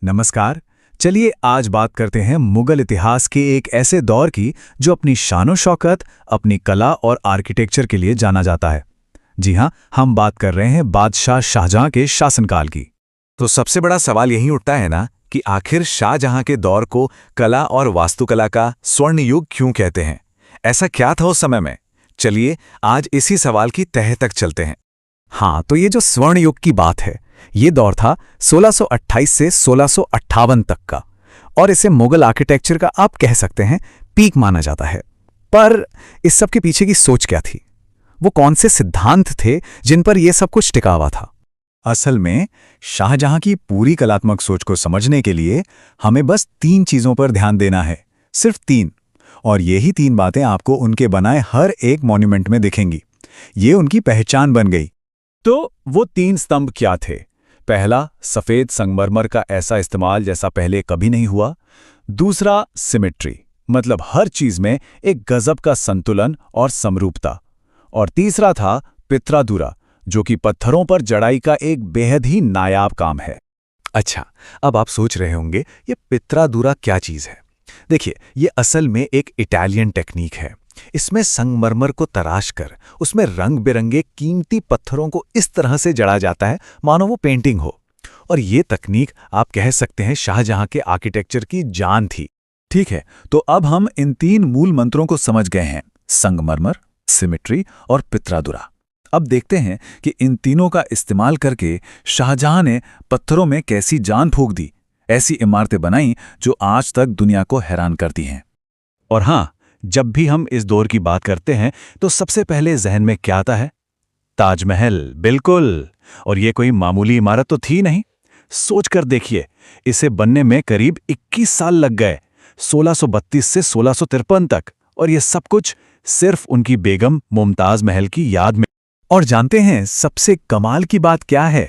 नमस्कार। चलिए आज बात करते हैं मुगल इतिहास के एक ऐसे दौर की जो अपनी शान शौकत, अपनी कला और आर्किटेक्चर के लिए जाना जाता है। जी हाँ, हम बात कर रहे हैं बादशाह शाहजहां के शासनकाल की। तो सबसे बड़ा सवाल यही उठता है ना कि आखिर शाहजहां के दौर को कला और वास्तुकला का स्वर्ण युग क्यों कहते हैं? ऐसा क्या था उस समय में? चलिए आज इसी सवाल की तह तक चलते हैं। हाँ, तो ये जो स्वर्ण युग की बात है, ये दौर था 1628 से 1658 तक का, और इसे मुगल आर्किटेक्चर का आप कह सकते हैं पीक माना जाता है। पर इस सब के पीछे की सोच क्या थी? वो कौन से सिद्धांत थे जिन पर यह सब कुछ टिका हुआ था? असल में शाहजहां की पूरी कलात्मक सोच को समझने के लिए हमें बस 3 चीजों पर ध्यान देना है, सिर्फ 3। और यही 3 बातें आपको उनके बनाए हर एक मॉन्यूमेंट में दिखेंगी। ये उनकी पहचान बन गई। तो वो 3 स्तंभ क्या थे? पहला, सफेद संगमरमर का ऐसा इस्तेमाल जैसा पहले कभी नहीं हुआ। दूसरा, सिमेट्री, मतलब हर चीज में एक गजब का संतुलन और समरूपता। और तीसरा था पित्रादुरा, जो कि पत्थरों पर जड़ाई का एक बेहद ही नायाब काम है। अच्छा, अब आप सोच रहे होंगे ये पित्रादुरा क्या चीज है? देखिए, ये असल में एक इटालियन टेक्निक है। इसमें संगमरमर को तराश कर उसमें रंग बिरंगे कीमती पत्थरों को इस तरह से जड़ा जाता है मानो वो पेंटिंग हो। और ये तकनीक आप कह सकते हैं शाहजहां के आर्किटेक्चर की जान थी। ठीक है, तो अब हम इन 3 मूल मंत्रों को समझ गए हैं, संगमरमर, सिमेट्री और पित्रादुरा। अब देखते हैं कि इन तीनों का इस्तेमाल करके शाहजहां ने पत्थरों में कैसी जान फूंक दी, ऐसी इमारतें बनाई जो आज तक दुनिया को हैरान करती हैं। और हाँ, जब भी हम इस दौर की बात करते हैं तो सबसे पहले जहन में क्या आता है? ताजमहल, बिल्कुल। और ये कोई मामूली इमारत तो थी नहीं। सोचकर देखिए, इसे बनने में करीब 21 साल लग गए, 1632 से 1653 तक। और ये सब कुछ सिर्फ उनकी बेगम मुमताज महल की याद में। और जानते हैं सबसे कमाल की बात क्या है?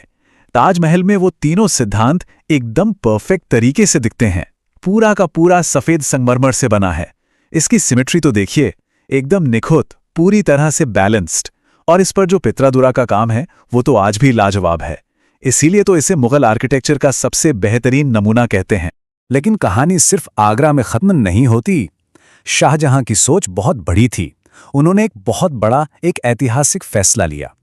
ताजमहल में वो तीनों सिद्धांत एकदम परफेक्ट तरीके से दिखते हैं। पूरा का पूरा सफेद संगमरमर से बना है। इसकी सिमेट्री तो देखिए, एकदम निखुत, पूरी तरह से बैलेंस्ड। और इस पर जो पित्रादुरा का काम है वो तो आज भी लाजवाब है। इसीलिए तो इसे मुगल आर्किटेक्चर का सबसे बेहतरीन नमूना कहते हैं। लेकिन कहानी सिर्फ आगरा में खत्म नहीं होती। शाहजहां की सोच बहुत बड़ी थी। उन्होंने एक बहुत बड़ा, एक ऐतिहासिक फैसला लिया,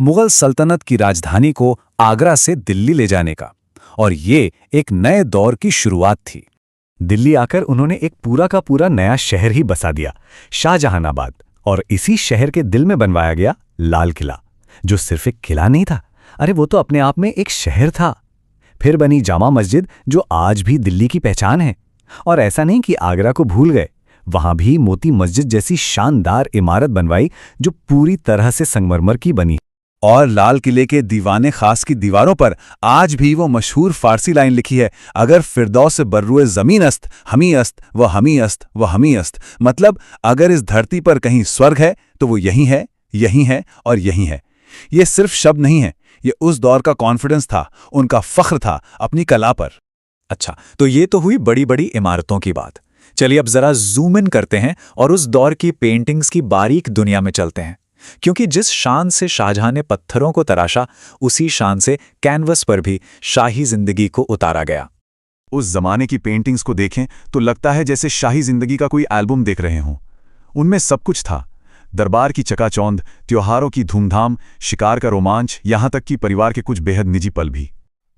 मुगल सल्तनत की राजधानी को आगरा से दिल्ली ले जाने का। और ये एक नए दौर की शुरुआत थी। दिल्ली आकर उन्होंने एक पूरा का पूरा नया शहर ही बसा दिया, शाहजहानाबाद। और इसी शहर के दिल में बनवाया गया लाल किला, जो सिर्फ एक किला नहीं था, अरे वो तो अपने आप में एक शहर था। फिर बनी जामा मस्जिद, जो आज भी दिल्ली की पहचान है। और ऐसा नहीं कि आगरा को भूल गए, वहां भी मोती मस्जिद जैसी शानदार इमारत बनवाई जो पूरी तरह से संगमरमर की बनी। और लाल किले के दीवाने खास की दीवारों पर आज भी वो मशहूर फारसी लाइन लिखी है, अगर फिरदौस बर्रुए ज़मीन अस्त, हमी अस्त, व हमी अस्त, व हमी अस्त। मतलब अगर इस धरती पर कहीं स्वर्ग है तो वो यही है, यही है और यही है। ये सिर्फ शब्द नहीं है, ये उस दौर का कॉन्फिडेंस था, उनका फख्र था अपनी कला पर। अच्छा, तो ये तो हुई बड़ी बड़ी इमारतों की बात। चलिए अब जरा जूम इन करते हैं और उस दौर की पेंटिंग्स की बारीक दुनिया में चलते हैं। क्योंकि जिस शान से शाहजहां ने पत्थरों को तराशा, उसी शान से कैनवस पर भी शाही जिंदगी को उतारा गया। उस जमाने की पेंटिंग्स को देखें तो लगता है जैसे शाही जिंदगी का कोई एल्बम देख रहे हों। उनमें सब कुछ था, दरबार की चकाचौंध, त्योहारों की धूमधाम, शिकार का रोमांच, यहां तक कि परिवार के कुछ बेहद निजी पल भी।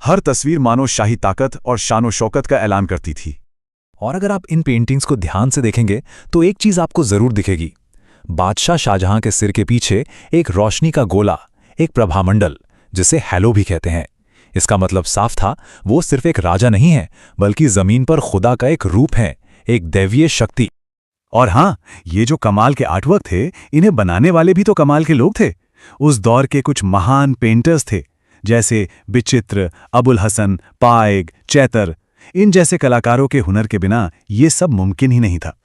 हर तस्वीर मानो शाही ताकत और शानो शौकत का ऐलान करती थी। और अगर आप इन पेंटिंग्स को ध्यान से देखेंगे तो एक चीज आपको जरूर दिखेगी। बादशाह शाहजहां के सिर के पीछे एक रोशनी का गोला, एक प्रभामंडल, जिसे हैलो भी कहते हैं। इसका मतलब साफ था, वो सिर्फ एक राजा नहीं है, बल्कि जमीन पर खुदा का एक रूप है, एक दैवीय शक्ति। और हां, ये जो कमाल के आर्टवर्क थे, इन्हें बनाने वाले भी तो कमाल के लोग थे। उस दौर के कुछ महान पेंटर्स थे, जैसे बिचित्र, अबुल हसन, पाएग, चैतर। इन जैसे कलाकारों के हुनर के बिना ये सब मुमकिन ही नहीं था।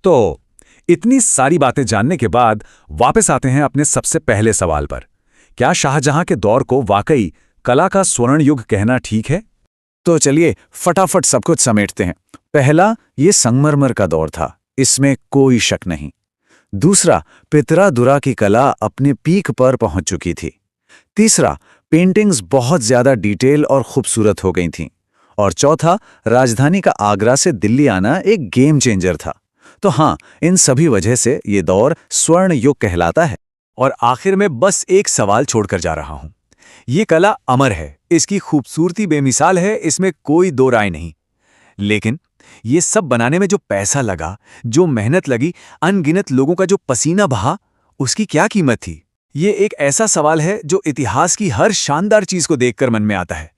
तो इतनी सारी बातें जानने के बाद वापस आते हैं अपने सबसे पहले सवाल पर। क्या शाहजहां के दौर को वाकई कला का स्वर्ण युग कहना ठीक है? तो चलिए फटाफट सब कुछ समेटते हैं। पहला, ये संगमरमर का दौर था, इसमें कोई शक नहीं। दूसरा, पित्रादुरा की कला अपने पीक पर पहुंच चुकी थी। तीसरा, पेंटिंग्स बहुत ज्यादा डिटेल और खूबसूरत हो गई थीं। और चौथा, राजधानी का आगरा से दिल्ली आना एक गेम चेंजर था। तो हाँ, इन सभी वजह से ये दौर स्वर्ण युग कहलाता है। और आखिर में बस एक सवाल छोड़कर जा रहा हूं। ये कला अमर है, इसकी खूबसूरती बेमिसाल है, इसमें कोई दो राय नहीं। लेकिन ये सब बनाने में जो पैसा लगा, जो मेहनत लगी, अनगिनत लोगों का जो पसीना बहा, उसकी क्या कीमत थी? ये एक ऐसा सवाल है जो इतिहास की हर शानदार चीज को देखकर मन में आता है।